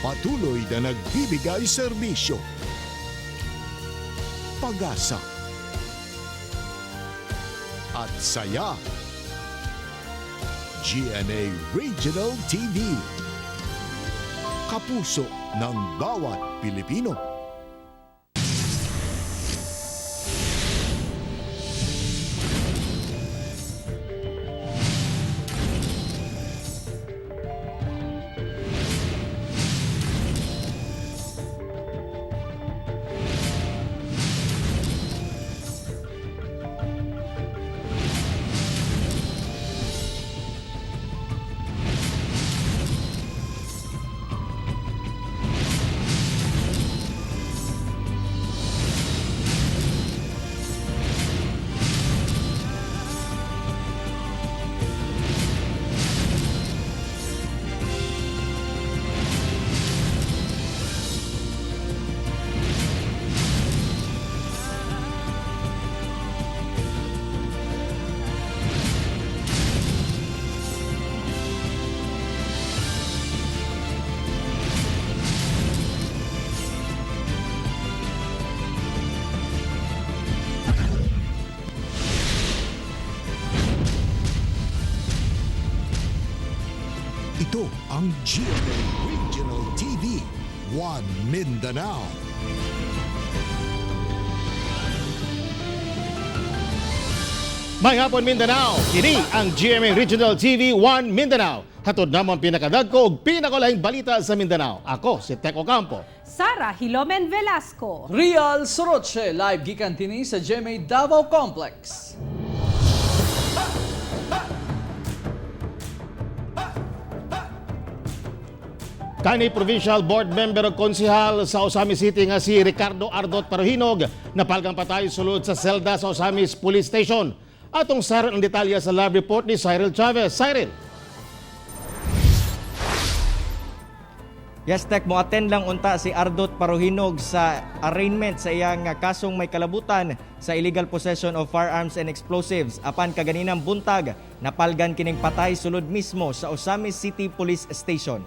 patuloy na nagbibigay serbisyo. Pag-asa at saya. GMA Regional TV. Kapuso ng bawat Pilipino. Ito ang GMA Regional TV, One Mindanao. Mga hapon Mindanao, kini ang GMA Regional TV 1 Mindanao. Hatod namang pinakadagko ug pinakalaing balita sa Mindanao. Ako si Tek Ocampo. Sara Hilomen Velasco. Real Soroche, live gikan tini sa GMA Davao Complex. Kani Provincial Board Member ug Konsehal sa Osami City nga si Ricardo Ardot Parohinog napalgang patay sulod sa selda sa Osamis Police Station. Atong saron ang detalye sa live report ni Cyril Chavez. Cyril. Yes, Tek, mo attend lang unta si Ardot Parohinog sa arraignment sa iyang kasong may kalabutan sa illegal possession of firearms and explosives. Apan kaganinang buntag, napalgan kining patay sulod mismo sa Osamis City Police Station.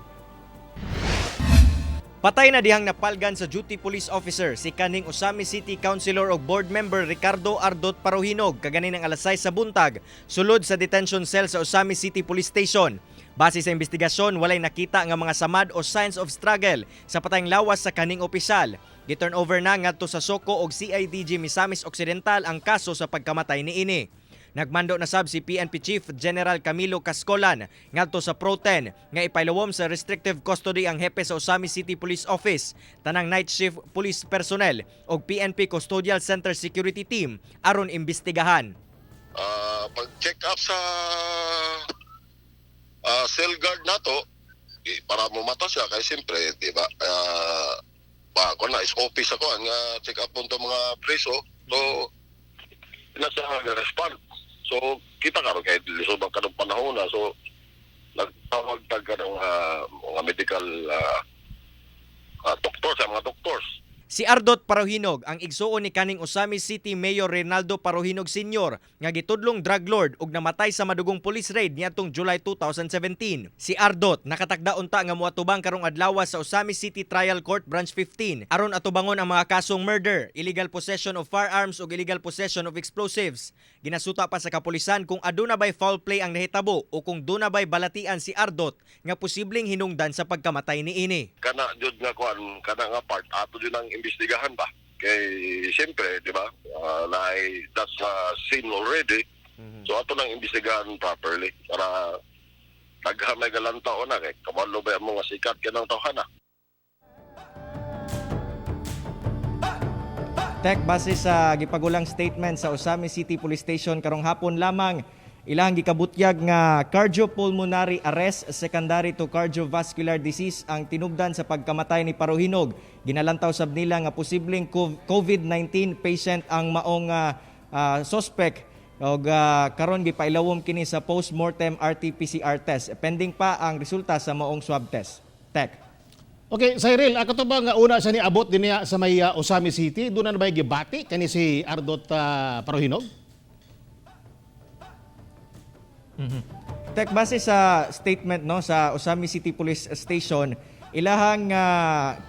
Patay na dihang napalgan sa duty police officer si kaning Osamis City Councilor o Board Member Ricardo Ardot Parohinog kaganinang alas 6 sa buntag sulod sa detention cell sa Osamis City Police Station. Base sa investigasyon, walay nakita nga mga samad o signs of struggle sa patayng lawas sa kaning opisyal. Giturn over na ngadto sa SOCO og CIDG Misamis Occidental ang kaso sa pagkamatay niini. Nagmando na sab si PNP Chief General Camilo Cascolan ngadto sa Pro-10 nga ipailawom sa restrictive custody ang hepe sa Osamis City Police Office, tanang night shift police personnel ug PNP Custodial Center Security Team aron imbestigahan. Pag-check up sa cell guard nato para mo mata siya kay siyempre di ba ko na is office ako nga check up punto mga preso so nasa respond. So, kita karon kay lisod ang kanong panahon na. So, nagtawag tag ka ng mga medical doctors, mga doctors. Si Ardot Parohinog ang igsuon ni kaning Osamis City Mayor Reynaldo Parohinog Sr. nga gitudlong drug lord ug namatay sa madugong police raid niadtong July 2017. Si Ardot nakatakda unta nga moatubang karong adlaw sa Osamis City Trial Court Branch 15 aron atubangon ang mga kasong murder, illegal possession of firearms ug illegal possession of explosives. Ginasuta pa sa kapulisan kung aduna bay foul play ang nahitabo o kung duna bay balatian si Ardot nga posibleng hinungdan sa pagkamatay niini. Kana jud nga kuan kana nga part ato jud ang imbestigahan ba kay siyempre di ba that's scene already. So ato nang imbestigahan properly para naghamay galantaon na kay kabalo ba mo nga sikat kanang tawhana. Tek, base sa gipagulang statement sa Osamis City Police Station karong hapon lamang, ilang gikabutyag nga cardiopulmonary arrest secondary to cardiovascular disease ang tinubdan sa pagkamatay ni Parohinog. Ginalantaw sab nila nga posibleng COVID-19 patient ang maong suspect og karon gipailawom kini sa post-mortem RT-PCR test. Pending pa ang resulta sa maong swab test. Tek. Okay, Cyril, ako to ba nga una siya ni abot din niya sa may Osamis City? Doon na ba gibati kani si Ardot Parohinog? Tek, base sa statement no sa Osami City Police Station, ilahang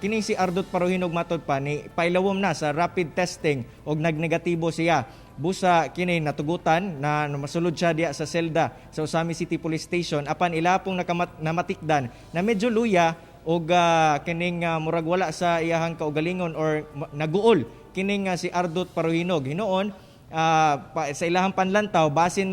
kini si Ardot Paruhinog matod pa ni pailawom na sa rapid testing og nagnegatibo siya. Busa kini natugutan na masulod siya diya sa selda sa Osami City Police Station apan ila pong namatikdan na medyo luya og kining murag wala sa iyahang kaugalingon or naguol kining si Ardot Paruhinog. Hinoon sa ilahang panlantaw basin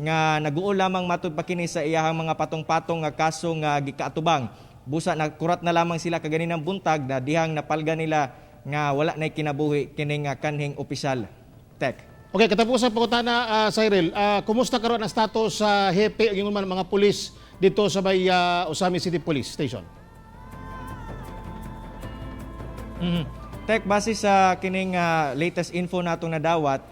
nga naguol lamang matud pa kini sa iyahang mga patong-patong nga kaso nga gikaatubang. Busa nagkurat na lamang sila kaganinang buntag na dihang napalga nila nga wala na kinabuhi kining kanhing opisyal. Tek. Okay, katapusan po na Cyril. Kumusta karon ang status sa hepe ng mga pulis dito sa may Osami City Police Station? Tek, base sa kining latest info natong nadawat,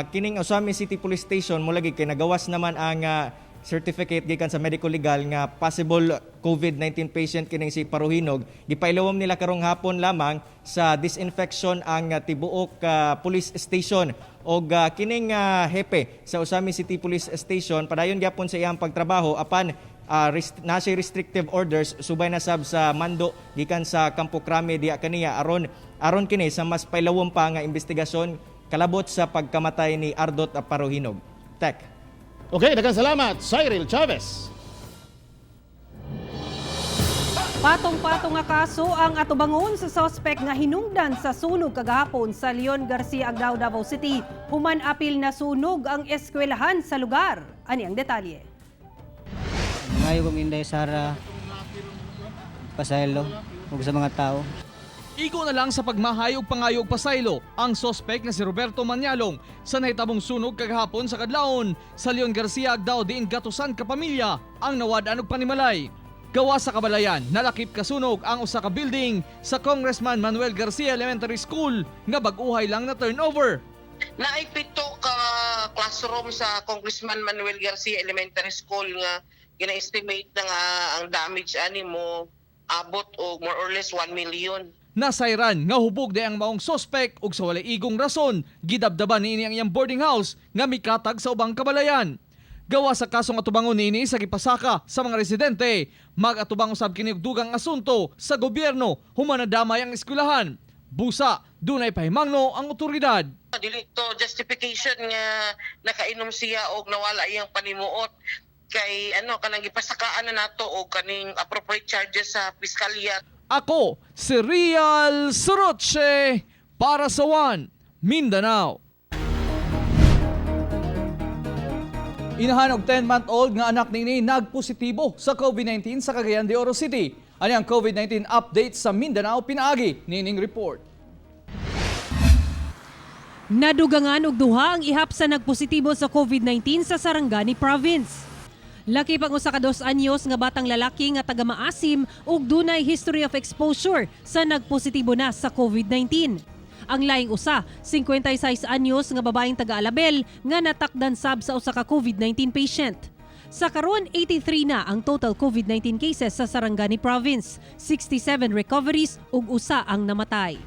kining Osami City Police Station mulagi kay nagawas naman ang certificate gikan sa medical legal nga possible COVID-19 patient kining si Paruhinog. Gipailawom nila karong hapon lamang sa disinfection ang tibuok police station og kining hepe sa Osami City Police Station padayon gyapon sa iyang pagtrabaho apan nasa restrictive orders subay na sab sa mando gikan sa Campo Crame diya kaniya aron kini sa mas pailawom pa nga investigasyon kalabot sa pagkamatay ni Ardot Paruhinog. Tek. Okay, daghang salamat, Cyril Chavez. Patong-patong nga kaso ang atubangon sa suspect nga hinungdan sa sunog kagahapon sa Leon Garcia, Agdao, Davao City. Human apil na sunog ang eskwelahan sa lugar. Ani ang detalye? Ngayon kong Inday Sara Pasaylo ug sa mga tao. Igo na lang sa pagmahay ug pangayog pasaylo ang sospek na si Roberto Manyalong sa nahitabong sunog kagahapon sa kadlawon sa Leon Garcia, Agdao diin gatusan ka pamilya ang nawad-an og panimalay. Gawa sa kabalayan, nalakip kasunog ang usa ka building sa Congressman Manuel Garcia Elementary School nga bag-uhay lang na turnover. Naay 7 ka classroom sa Congressman Manuel Garcia Elementary School nga gina-estimate na nga ang damage ani mo abot og more or less 1 million. Nasayran nga hubog day ang maong sospek ug sa walay igong rason gidabdaban niini ang iyang boarding house nga mikatag sa ubang kabalayan. Gawa sa kasong atubangon niini sa gipasaka sa mga residente, mag-atubang usab kini og dugang asunto sa gobyerno human nadamay ang eskwelahan. Busa dunay pahimangno ang otoridad. Dili to justification nga nakainom siya og nawala iyang panimuot kay kanang gipasakaan na nato og kaning appropriate charges sa piskalya. Ako, si Real Soroche para sa One Mindanao. Inahan og 10-month-old nga anak nini nagpositibo sa COVID-19 sa Cagayan de Oro City. Ani ang COVID-19 update sa Mindanao pinaagi nining report. Nadugangan og duha ang ihap sa nagpositibo sa COVID-19 sa Sarangani Province. Laki pang usa ka 2 anyos nga batang lalaki nga taga Maasim ug dunay history of exposure sa nagpositibo na sa COVID-19. Ang laing usa, 56 anyos nga babaeng taga Alabel nga natakdan sab sa usa ka COVID-19 patient. Sa karon 83 na ang total COVID-19 cases sa Sarangani Province, 67 recoveries ug usa ang namatay.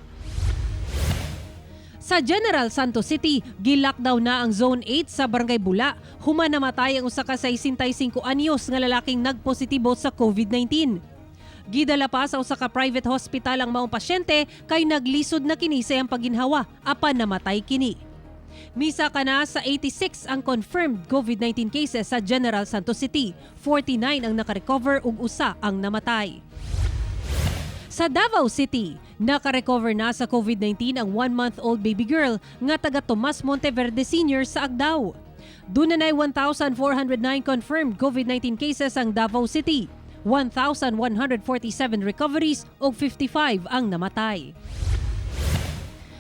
Sa General Santos City, gi-lockdown na ang Zone 8 sa Barangay Bula. Human namatay ang usa ka 65 anyos nga lalaking nagpositibo sa COVID-19. Gidala pa sa usa ka private hospital ang maong pasyente kay naglisod na kini sa iyang pagginhawa apan namatay kini. Misa ka na sa 86 ang confirmed COVID-19 cases sa General Santos City. 49 ang nakarecover ug usa ang namatay. Sa Davao City, nakarecover na sa COVID-19 ang 1-month-old baby girl nga taga Tomas Monteverde Sr. sa Agdao. Doon na 1,409 confirmed COVID-19 cases ang Davao City, 1,147 recoveries ug 55 ang namatay.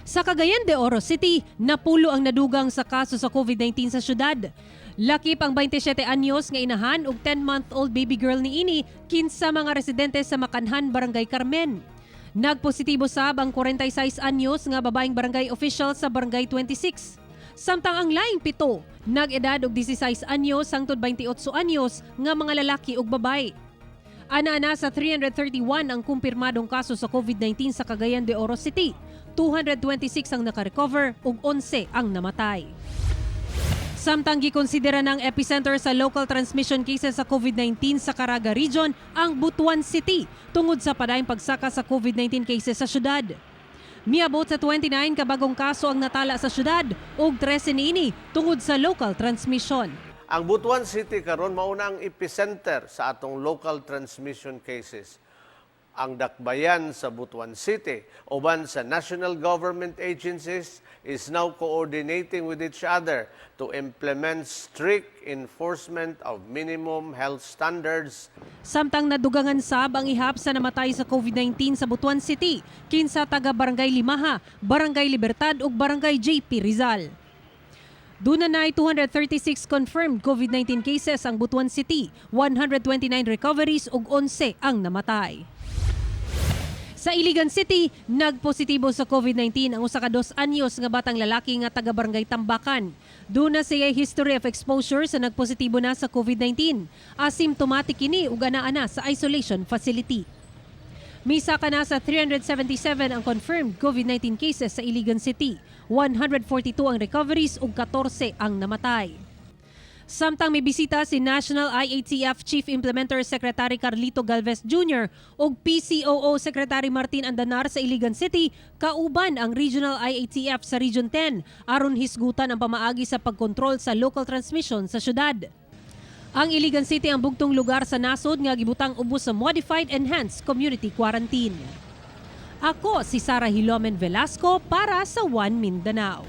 Sa Cagayan de Oro City, napulo ang nadugang sa kaso sa COVID-19 sa syudad. Lakip ang 27 anyos nga inahan ug 10-month-old baby girl niini kinsa mga residente sa Makanhan, Barangay Carmen. Nagpositibo sab ang 46 anyos nga babaeng barangay official sa Barangay 26. Samtang ang laing 7, nag-edad og 16 anyos hangtod 28 anyos nga mga lalaki ug babae. Ana-ana sa 331 ang kumpirmadong kaso sa COVID-19 sa Cagayan de Oro City. 226 ang nakarecover ug 11 ang namatay. Samtang gikonsidera ng epicenter sa local transmission cases sa COVID-19 sa Caraga Region ang Butuan City tungod sa padayong pagsaka sa COVID-19 cases sa syudad. Miabot sa 29 kabagong kaso ang natala sa syudad ug 13 niini tungod sa local transmission. Ang Butuan City karon mauna ang epicenter sa atong local transmission cases. Ang dakbayan sa Butuan City uban sa national government agencies is now coordinating with each other to implement strict enforcement of minimum health standards. Samtang nadugangan sab ang ihap sa namatay sa COVID-19 sa Butuan City, kinsa taga Barangay Limaha, Barangay Libertad ug Barangay JP Rizal. Duna na 236 confirmed COVID-19 cases ang Butuan City, 129 recoveries ug 11 ang namatay. Sa Iligan City, nagpositibo sa COVID-19 ang usa ka 2 anyos nga batang lalaki nga taga Barangay Tambakan. Duna siya history of exposure sa nagpositibo na sa COVID-19. Asymptomatic kini ug anaa sa isolation facility. Misa ka na sa 377 ang confirmed COVID-19 cases sa Iligan City. 142 ang recoveries ug 14 ang namatay. Samtang may bisita si National IATF Chief Implementer Secretary Carlito Galvez Jr. ug PCOO Secretary Martin Andanar sa Iligan City, kauban ang Regional IATF sa Region 10 aron hisgutan ang pamaagi sa pagkontrol sa local transmission sa syudad. Ang Iligan City ang bugtong lugar sa nasod nga gibutang ubos sa Modified Enhanced Community Quarantine. Ako si Sara Hilomen Velasco para sa One Mindanao.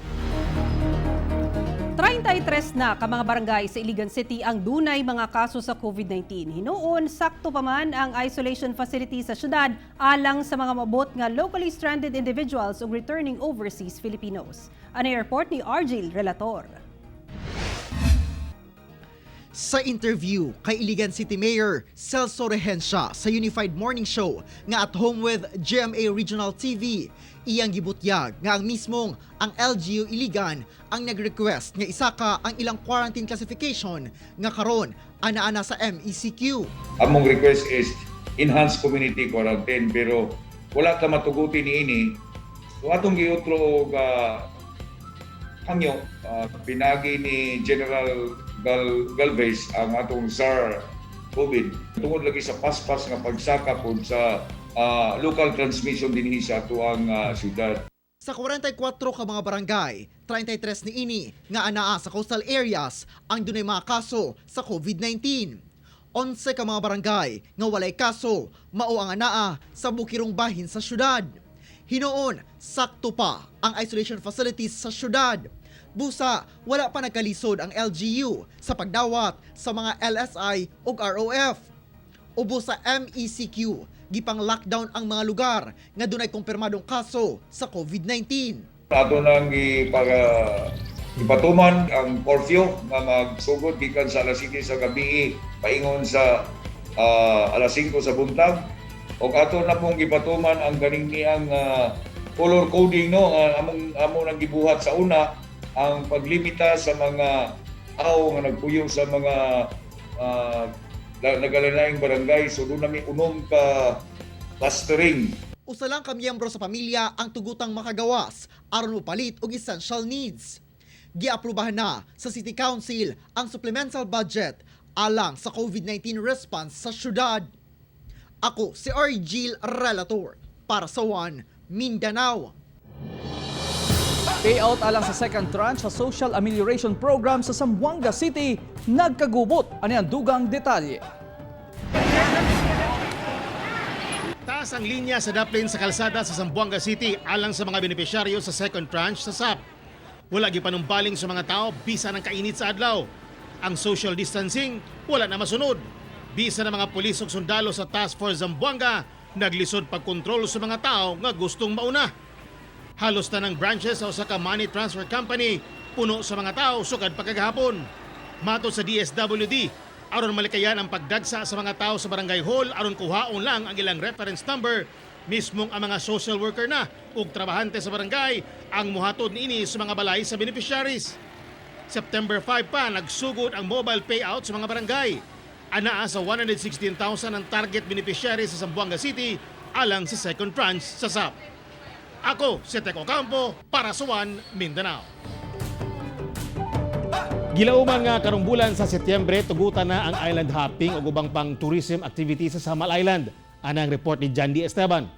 33 na ka mga barangay sa Iligan City ang dunay mga kaso sa COVID-19. Hinuon, sakto pa man ang isolation facility sa syudad alang sa mga mabot nga locally stranded individuals ug returning overseas Filipinos. Ang airport ni Argel Relator. Sa interview kay Iligan City Mayor Celso Rehencia sa Unified Morning Show nga At Home with GMA Regional TV, iyang gibutyag nga ang mismong ang LGU Iligan ang nag-request nga isaka ang ilang quarantine classification nga karon ana-ana sa MECQ. Among request is enhanced community quarantine pero wala ka matuguti niini. So atong giutro hangyo pinagi ni General Galvez ang atong SAR COVID tungod lagi sa paspas nga pagsaka pod sa local transmission dinhi sa atuang syudad. Sa 44 ka mga barangay, 33 niini nga anaa sa coastal areas ang dunay mga kaso sa COVID-19. 11 ka mga barangay nga walay kaso mao ang anaa sa bukirong bahin sa syudad. Hinuon, sakto pa ang isolation facilities sa syudad. Busa, wala pa nagkalisod ang LGU sa pagdawat sa mga LSI ug ROF. Ubo sa MECQ, gipang lockdown ang mga lugar nga dunay kumpirmadong kaso sa COVID-19. Ato nang ipatuman ang curfew nga magsugod gikan sa alas 7 sa gabi paingon sa alas 5 sa buntag. O ato na pong ipatuman ang ganing niyang color coding among nang gibuhat sa una ang paglimita sa mga tao nga nagpuyo sa mga nagalanayang barangay. So doon namin unom ka clustering. Usa lang ka miyembro sa pamilya ang tugutang makagawas aron mopalit og essential needs. Giaprubahan na sa City Council ang supplemental budget alang sa COVID-19 response sa syudad. Ako si Argel Relator para sa One Mindanao. Payout alang sa second tranche sa Social Amelioration Program sa Zamboanga City, nagkagubot. Ano ang dugang detalye? Taas ang linya sa daplin sa kalsada sa Zamboanga City alang sa mga benepisyaryo sa second tranche sa SAP. Wala gipanumbaling sa mga tao bisa ng kainit sa adlaw. Ang social distancing wala na masunod. Bisa ng mga pulis ug sundalo sa Task Force Zamboanga naglisod pagkontrol sa mga tao nga gustong mauna. Halos na ng branches sa usa ka money transfer company puno sa mga tao sukad pagkagahapon. Matod sa DSWD, aron malikayan ang pagdagsa sa mga tao sa barangay hall aron kuhaon lang ang ilang reference number, mismong ang mga social worker na ug trabahante sa barangay ang muhatod niini sa mga balay sa beneficiaries. September 5 pa nagsugod ang mobile payout sa mga barangay. Anaa sa 116,000 ang target beneficiaries sa Zamboanga City alang sa second tranche sa SAP. Ako si Teco Campo para sa One Mindanao. Gilauman nga karong bulan sa Setyembre, tugutan na ang island hopping o ubang pang tourism activity sa Samal Island. Anang report ni Jandy Esteban.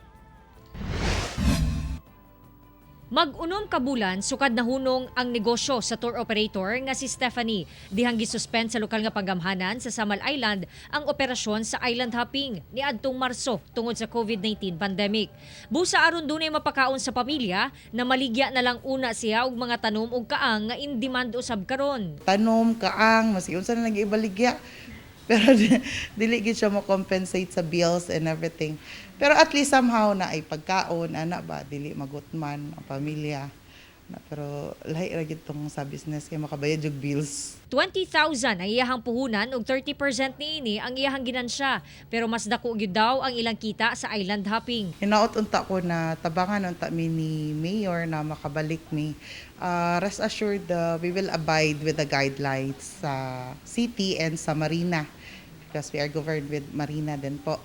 Mag-unom ka bulan, sukad na hunong ang negosyo sa tour operator nga si Stephanie. Dihang gisuspend sa lokal nga panggamhanan sa Samal Island ang operasyon sa island hopping ni adtong Marso tungod sa COVID-19 pandemic. Busa aron dunay mapakaon sa pamilya na maligya na lang una siya og mga tanom ug kaang nga in demand usab karon. Tanom, kaang, masiyon sa na nag-ibaligya. Pero dili gid siya mo compensate sa bills and everything. Pero at least somehow na ay pagkaon, ana ba, dili magutman ang pamilya. Pero lahi ra gid tong sa business kay makabayad og bills. 20,000 ang iyahang puhunan ug 30% niini ang iyahang ginansya. Pero mas dako gyud daw ang ilang kita sa island hopping. Hinaot unta ko na tabangan unta mi ni mayor na makabalik mi. Rest assured we will abide with the guidelines sa city and sa marina because we are governed with marina din po.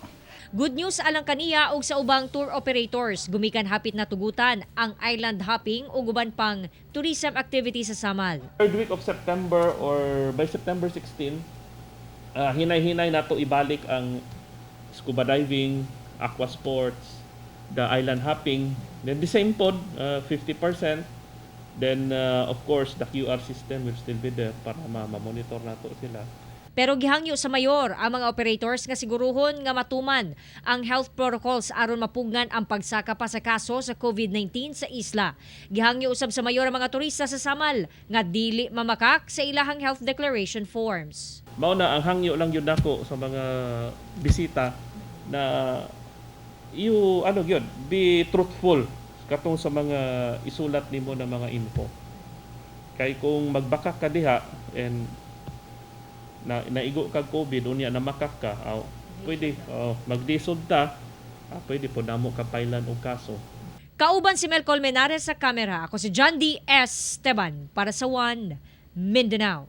Good news alang kaniya og sa ubang tour operators. Gumikan hapit na tugutan ang island hopping ug uban pang tourism activity sa Samal. Third week of September or by September 16, hinay-hinay nato ibalik ang scuba diving, aqua sports, the island hopping. Then the same pod, 50%. Then of course the QR system will still be there para ma-monitor nato sila. Pero gihangyo sa mayor ang mga operators nga siguruhon nga matuman ang health protocols aron mapugnan ang pagsaka pa sa kaso sa COVID-19 sa isla. Gihangyo usab sa mayor ang mga turista sa Samal nga dili mamakak sa ilahang health declaration forms. Mao na ang hangyo lang yun nako sa mga bisita na be truthful katong sa mga isulat nimo na mga info. Kay kung magbakak ka diha and naigo kag COVID unya na makak ka, pwede magdisod ta, pwede po namo ka pailan og kaso. Kauban si Mel Colmenares sa kamera. Ako si John D. Esteban para sa One Mindanao.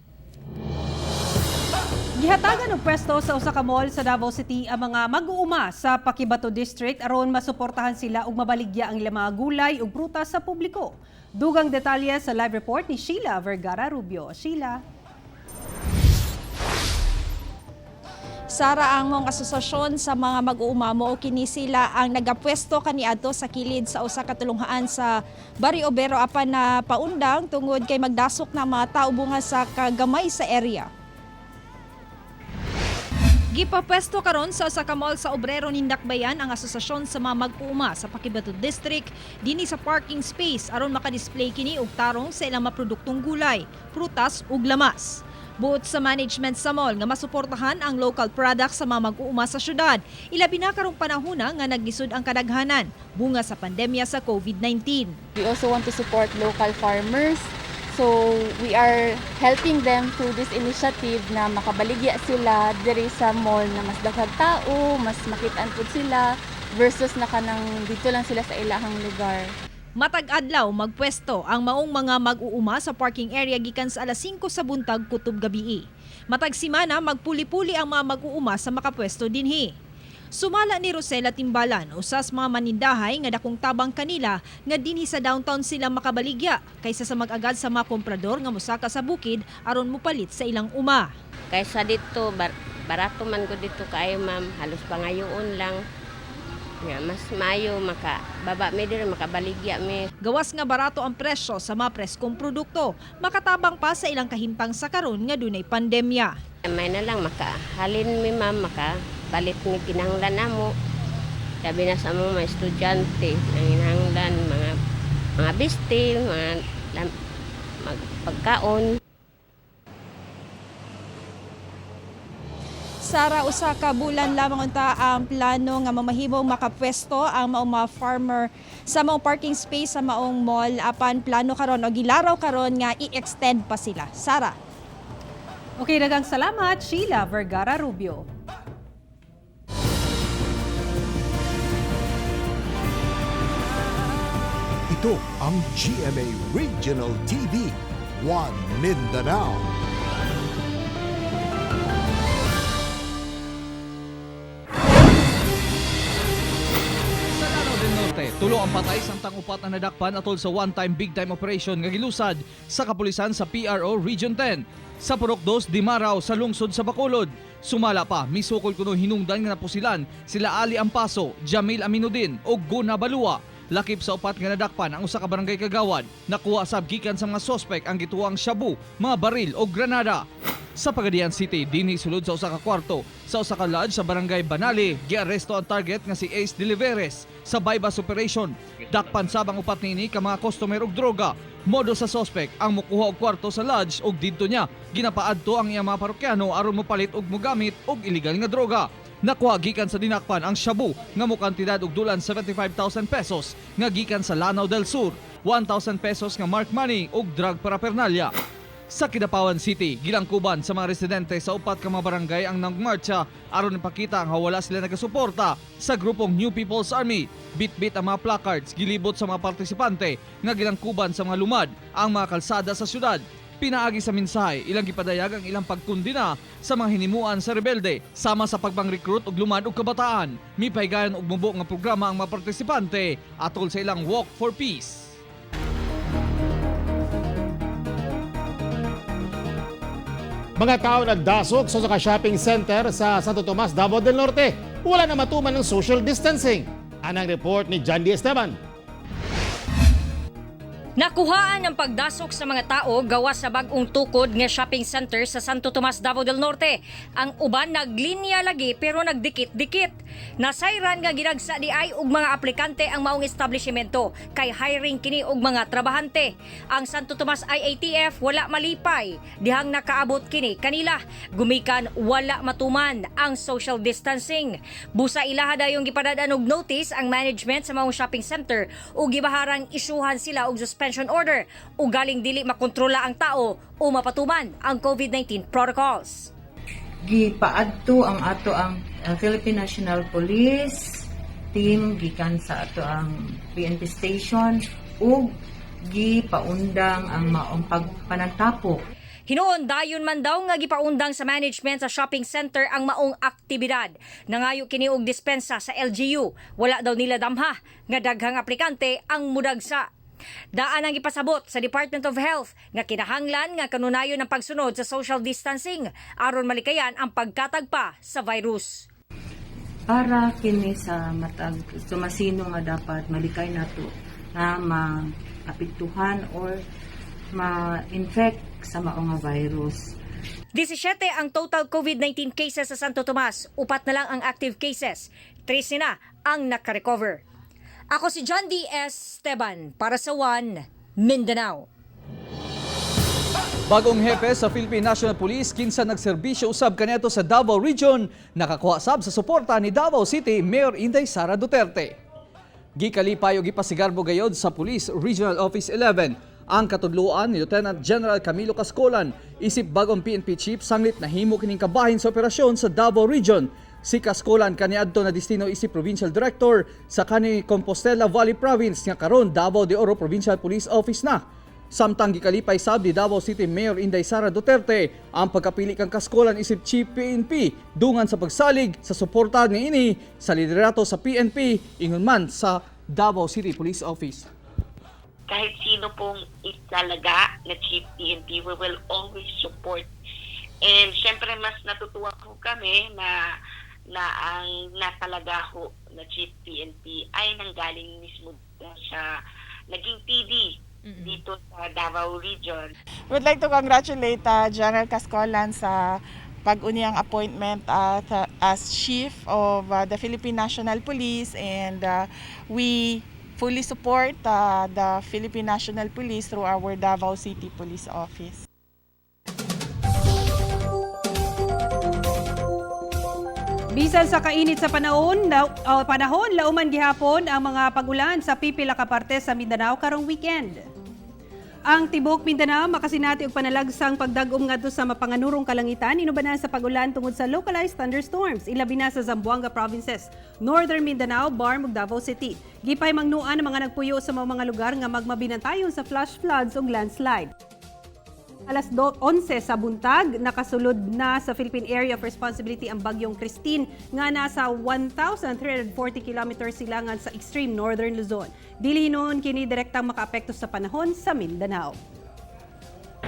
Gihatagan og pwesto sa usa ka mall sa Davao City ang mga mag-uuma sa Pakibato District aron masuportahan sila ug mabaligya ang ilang mga gulay ug prutas sa publiko. Dugang detalye sa live report ni Sheila Vergara Rubio. Sheila. Sara, ang mong asosasyon sa mga mag-uuma mo kini sila ang nagapwesto kaniadto sa kilid sa usa ka tulunghaan sa Barrio Obero apan na paundang tungod kay magdasok na mga tao bunga sa kagamay sa area. Gipapwesto karon sa usa ka mall sa Obrero Nindakbayan ang asosasyon sa mga mag-uuma sa Pakibato District dinhi sa parking space aron makadisplay kini og tarong sa ilang mga produktong gulay, prutas ug lamas. Buot sa management sa mall nga masuportahan ang local products sa mga mag-uuma sa syudad, ilabi na karong panahona nga naglisod ang kadaghanan bunga sa pandemya sa COVID-19. We also want to support local farmers. So we are helping them through this initiative na makabaligya sila diri sa mall na mas daghang tao, mas makitaan pud sila versus na kanang dito lang sila sa ilahang lugar. Matag adlaw magpwesto ang maong mga mag-uuma sa parking area gikan sa alas 5 sa buntag kutob gabii. Matag simana magpuli-puli ang mga mag-uuma sa makapwesto dinhi. Sumala ni Rosela Timbalan, usas mga manindahay nga dakong tabang kanila nga dinhi sa downtown sila makabaligya kaysa sa mag-agad sa mga komprador nga mosaka sa bukid aron mopalit sa ilang uma. Kaysa dito barato man ko dito kaayo ma'am, halos pangayoon lang. Nga mas mayo makababa mi diri makabaligya mi. Gawas nga barato ang presyo sa mga preskong produkto, makatabang pa sa ilang kahimpang sa karon nga dunay pandemya. May na lang makahalin mi ma'am, makabalit mi kinahanglan namo. Sabi na sa mga estudyante ang hinahanglan mga biste, mga pagkaon. Sara, usa ka bulan lamang unta ang plano nga mamahimong makapwesto ang maong mga farmer sa maong parking space sa maong mall apan plano karon o gilaraw karon nga i-extend pa sila. Sara. Okay, daghang salamat Sheila Vergara Rubio. Ito ang GMA Regional TV, One Mindanao. Tulo ang patay samtang upat na nadakpan atol sa one-time big-time operation nga gilusad sa kapulisan sa PRO Region 10. sa Purok 2 Dimaraw sa lungsod sa Bacolod. Sumala pa, misukol kuno hinungdan nga napusilan sila Ali Ampaso, Jamil Aminuddin o Guna Balua. Lakip sa upat nga nadakpan ang usa ka barangay kagawad. Nakuha sab gikan sa mga sospek ang gituang shabu, mga baril o granada. Sa Pagadian City, dinhi sulod sa usa ka kwarto sa usa ka lodge sa barangay Banali, giaresto ang target nga si Ace Deliveres sa bypass operation. Dakpan sab ang upat niini ka mga customer og droga. Modo sa sospek ang mukuha og kwarto sa lodge og didto niya ginapaadto ang iyang mga parokyano aron mopalit og mogamit og illegal nga droga. Nakuha gikan sa dinakpan ang shabu nga mokantidad og dulan 75,000 pesos nga gikan sa Lanao del Sur, 1,000 pesos nga mark money og drug paraphernalia. Sa Kidapawan City, gilangkuban sa mga residente sa upat ka mga barangay ang nagmarcha aron ipakita ang wala sila nagasuporta sa grupong New People's Army. Bit-bit ang mga placards, gilibot sa mga partisipante nga gilangkuban sa mga lumad ang mga kalsada sa syudad. Pinaagi sa mensahe, ilang gipadayag ang ilang pagkundina sa mga hinimuan sa rebelde, sama sa pagpang-recruit og lumad og kabataan. Mipaygayon og mubo nga programa ang mga partisipante atol sa ilang Walk for Peace. Mga tao nagdasok sa shopping center sa Santo Tomas, Davao del Norte. Wala na matuman ng social distancing. Anang report ni John D. Esteban. Nakuhaan ang pagdasok sa mga tao gawa sa bag-ong tukod nga shopping center sa Santo Tomas, Davao del Norte. Ang uban naglinya lagi pero nagdikit-dikit. Nasayran nga ginagsa di ay og mga aplikante ang maong establishmento kay hiring kini og mga trabahante. Ang Santo Tomas IATF wala malipay dihang nakaabot kini kanila. Gumikan wala matuman ang social distancing. Busa ilaha dayong gipadadaan og notice ang management sa maong shopping center ug gibaharang isyuhan sila og suspension order o galing dili makontrola ang tao o mapatuman ang COVID-19 protocols. Gipaadto ang ato ang Philippine National Police team gikan sa ato ang PNP station ug gipaundang ang maong pagpanagtapok. Hinuon dayon man daw nga gipaundang sa management sa shopping center ang maong aktibidad. Nangayo kini og dispensa sa LGU. Wala daw nila damha nga daghang aplikante ang mudagsa. Daan ang ipasabot sa Department of Health nga kinahanglan nga kanunayon ang pagsunod sa social distancing aron malikayan ang pagkatagpa sa virus. Para kini sa matag sumasino nga dapat malikay nato na maapektuhan or ma-infect sa maong virus. 17 ang total COVID-19 cases sa Santo Tomas, 4 na lang ang active cases, 13 na ang nakarecover. Ako si John D. Esteban para sa One Mindanao. Bagong hepe sa Philippine National Police kinsa nagserbisyo usab kaniadto sa Davao Region, nakakuha sab sa suporta ni Davao City Mayor Inday Sara Duterte. Gikalipay og gipasigarbo gayod sa Police Regional Office 11 ang katudloan ni Lieutenant General Camilo Cascolan isip bagong PNP chief sanglit nahimo kining kabahin sa operasyon sa Davao Region. Si Cascolan kaniadto na destino isip Provincial Director sa kani Compostela Valley Province nga karon Davao de Oro Provincial Police Office na. Samtang gikalipay sab ni Davao City Mayor Inday Sara Duterte ang pagkapili kang Cascolan isip Chief PNP dungan sa pagsalig sa suporta niini sa liderato sa PNP ingon man sa Davao City Police Office. Kahit sino pong italaga na Chief PNP, we will always support. And syempre mas natutuwa po kami na ang natalagaho na Chief PNP ay nanggaling mismo sa naging TD dito sa Davao Region. We'd like to congratulate General Cascolan sa pag-uniyang appointment as Chief of the Philippine National Police, and we fully support the Philippine National Police through our Davao City Police Office. Bisan sa kainit sa panahon, lauman gihapon ang mga pagulan sa pipila ka parte sa Mindanao karong weekend. Ang tibok Mindanao makasinati og panalagsang pagdagom ngadto sa mapanganurong kalangitan inubanan sa pagulan tungod sa localized thunderstorms ilabi na sa Zamboanga provinces, Northern Mindanao, Barm ug Davao City. Gipay mangnuan ang mga nagpuyo sa mga lugar nga magmabinantayon sa flash floods ug landslide. Alas 11 sa buntag, nakasulod na sa Philippine Area of Responsibility ang bagyong Christine nga nasa 1,340 kilometers silangan sa extreme northern Luzon. Dili noon kini direktang makaapekto sa panahon sa Mindanao.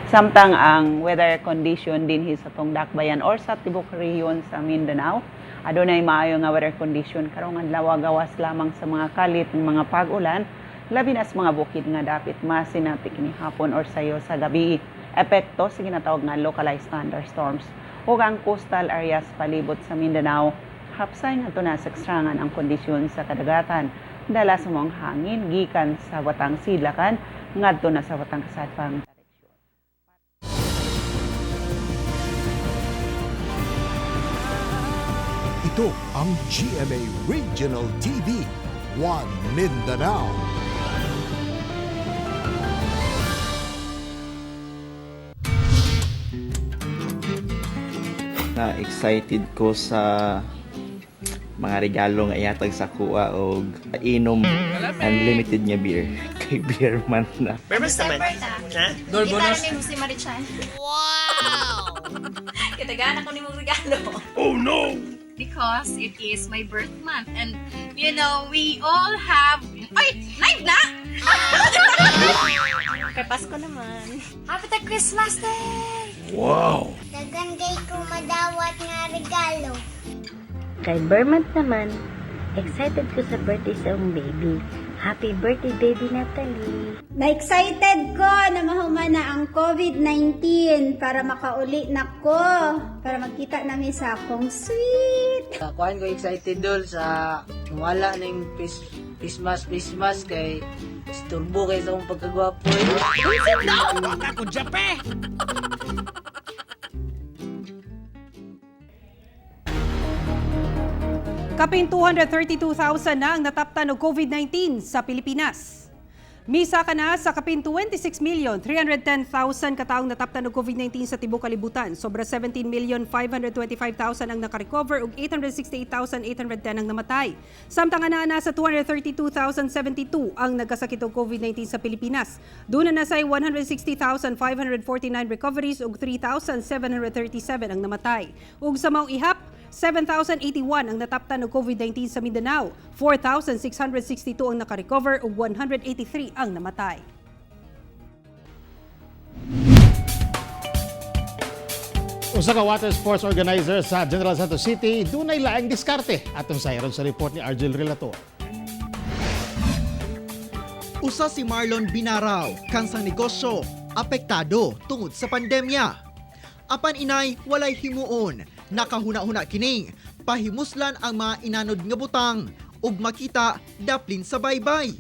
Samtang ang weather condition din sa tong dakbayan or sa tibok rehiyon sa Mindanao, adunay maayo nga weather condition karong adlaw gawas lamang sa mga kalit ng mga pag-ulan, labi na sa mga bukid nga dapit masinatik ni hapon or sayo sa gabi. Epekto sa ginatawag nga localized thunderstorms ug ang coastal areas palibot sa Mindanao. Hapsay nga na sa ekstrangan ang kondisyon sa kadagatan. Dala sa mong hangin gikan sa watang sidlakan ngadto na sa watang kasadpang. Ito ang GMA Regional TV, One Mindanao. Na-excited ko sa mga regalo nga ihatag sa kuha o inom unlimited nga beer. Kay beer month na. Purpose naman. Ha? Goal bonus. Kita si Marichan. Wow! Kitagaan ako ni mong regalo. Oh no! Because it is my birth month and you know, we all have... Ay! Live na! Kay Pasko naman. Happy Christmas Day! Wow! Dagan kay ko madawat nga regalo. Kay Bermont naman, excited ko sa birthday sa iyong baby. Happy birthday, baby Natalie! Na-excited ko na mahuman na ang COVID-19 para makauli na ko. Para magkita namin sa akong sweet. Kuhan ko excited dol sa wala ng Christmas kay turbo kay sa akong pagkagwapo. Sit down! Ako Jape! Kapin 232,000 na ang nataptan ng COVID-19 sa Pilipinas. Misa ka na sa kapin 26,310,000 kataong nataptan ng COVID-19 sa tibok kalibutan. Sobra 17,525,000 ang nakarecover ug 868,810 ang namatay. Samtang na sa 232,072 ang nagkasakit ng COVID-19 sa Pilipinas. Doon na say 160,549 recoveries ug 3,737 ang namatay. Ug sa maong ihap, 7,081 ang nataptan ng COVID-19 sa Mindanao, 4,662 ang nakarecover ug 183 ang namatay. Usa ka water sports organizer sa General Santos City, dunay laing diskarte atong sayron sa report ni Argel Relator. Usa si Marlon Binaraw, kansang negosyo, apektado tungod sa pandemya. Apan inay walay himuon, nakahuna-huna kining, pahimuslan ang mga inanod nga butang ug makita daplin sa baybay.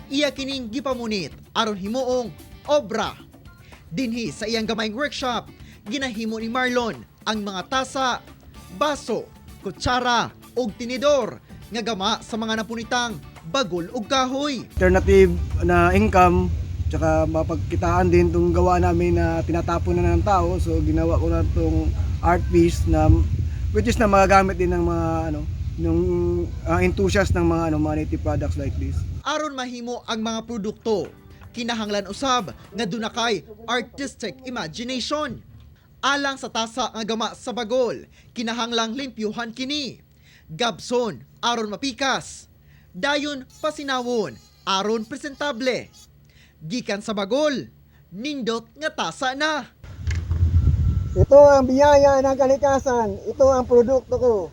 Iya kining gipamunit aron himuong obra. Dinhi sa iyang gamayng workshop, ginahimo ni Marlon ang mga tasa, baso, kutsara ug tinidor nga gama sa mga napunitang bagol ug kahoy. Alternative na income tsaka mapagkitaan din itong gawa namin na tinatapon na ng tao. So ginawa ko na itong art piece na which is na magagamit din ng mga yung enthusiast ng mga mga native products like this. Aron mahimo ang mga produkto, kinahanglan usab nga dunakay artistic imagination. Alang sa tasa nga gama sa bagol, kinahanglang limpyuhan kini. Gabson aron mapikas. Dayon pasinawon aron presentable. Gikan sa bagol, nindot nga tasa na. Ito ang biyaya ng kalikasan. Ito ang produkto ko.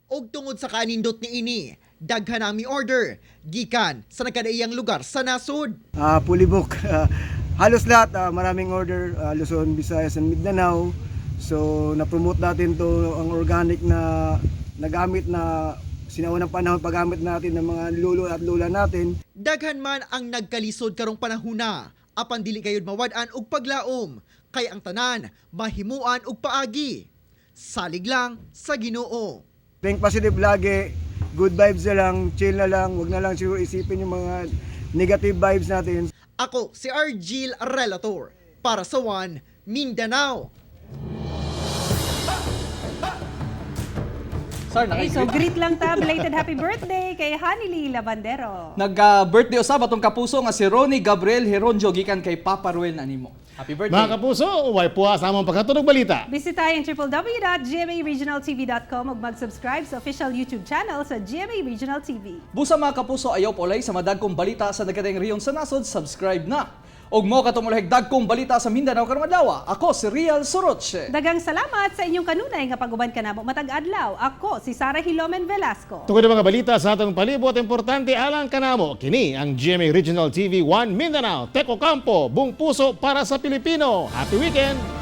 Og tungod sa kanindot ni ini, daghan ang mi-order gikan sa nagkadaiyang lugar sa nasod. Fully book. Halos lahat, maraming order, Luzon, Visayas, and Mindanao. So na-promote natin to ang organic na nagamit na sinaunang panahon paggamit natin ng mga lolo at lola natin. Daghan man ang nagkalisod karong panahona, apan dili gayud mawad-an og paglaom, kay ang tanan mahimuan og paagi. Salig lang sa Ginoo. Think positive lagi, good vibes na lang, chill na lang, wag na lang siguro isipin yung mga negative vibes natin. Ako si Argel Relator para sa One Mindanao. Okay, so greet lang ta, belated happy birthday kay Hanily Lavandero. Nag-birthday usab atong kapuso nga si Ronnie Gabriel Heronjo gikan kay Papa Ruel na nimo. Happy birthday. Mga kapuso, way puha sa among pagkatunog balita. Bisitahin www.gmaregionaltv.com ug mag-subscribe sa official YouTube channel sa GMA Regional TV. Busa mga kapuso, ayaw polay sa madagkong balita sa nagkatayong rehiyon sa nasod, subscribe na. Og mo katumulahig dagkong balita sa Mindanao karong adlaw. Ako si Rial Soroche. Dagang salamat sa inyong kanunay nga pag-uban ka namo matag adlaw. Ako si Sara Hilomen Velasco. Tungod ang mga balita sa atong palibot, importante alang kanamo. Kini ang GMA Regional TV 1 Mindanao. Teko Campo, buong puso para sa Pilipino. Happy weekend!